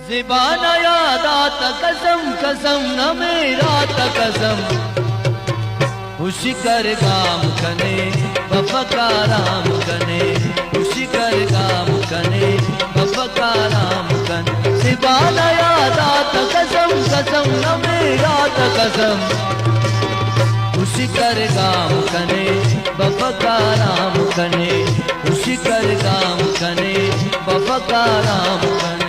ज़िबाना याद आता कसम कसम न मेरा ता कसम खुशी कर गाम कने बफकाराम कने खुशी कर गाम कने बफकाराम कन ज़िबाना याद आता कसम कसम न मेरा ता कसम खुशी कर गाम कने बफकाराम कने खुशी कर गाम कने बफकाराम कने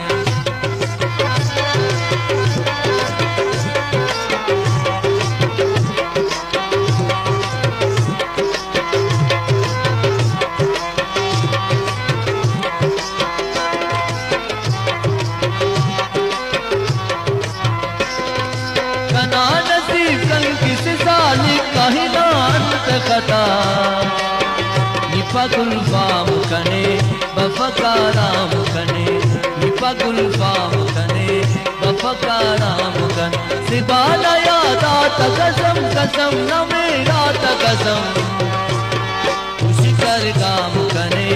खता निपगुल फाम कने बफकाराम कने निपगुल फाम कने बफकाराम कन ज़िबाना याद आता कसम कसम न मेरा ता कसम खुशी कर गाम कने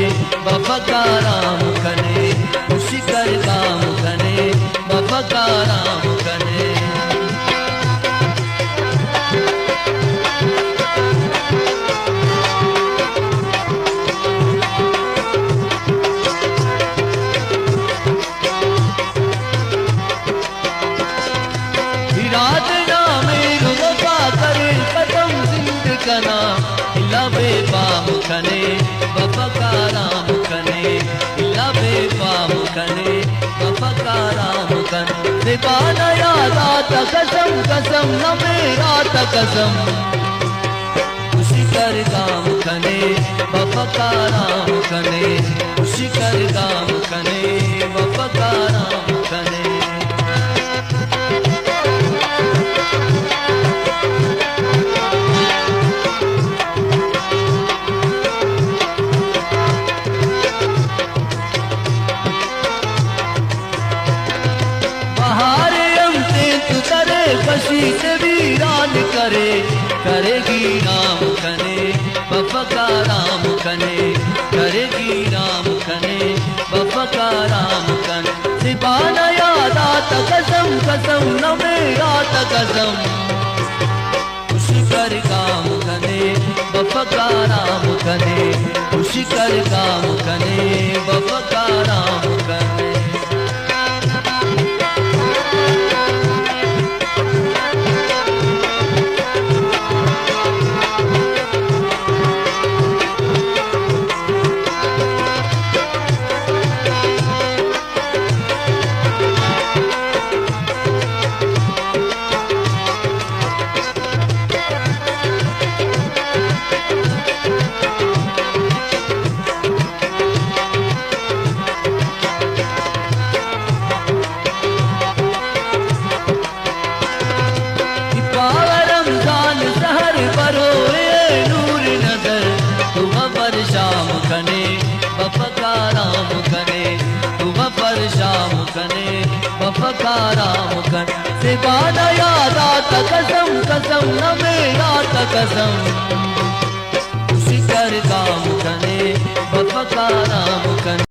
बफकाराम कने खुशी कर गाम कने बफकाराम कने लबे पाम कने बफकाराम कने लबे पाम कने बफकाराम कन ज़िबाना याद आता कसम कसम न मेरा ता कसम खुशी कर गाम कने बफकाराम कने खुशी कर गाम कने बफकाराम कने बशीत वीरान करे करेगी राम कने बफकाराम कने करेगी राम कने बफकाराम कन ज़िबाना याद आता कसम कसम न मेरा ता कसम खुशी कर गाम कने बफकाराम कने खुशी कर गाम कने बफकाराम कने शाम कने बफकाराम कने तुम पर शाम कने बफकाराम कन ज़िबाना याद आता कसम कसम न मेरा ता कसम खुशी कर गाम कने बफकाराम कने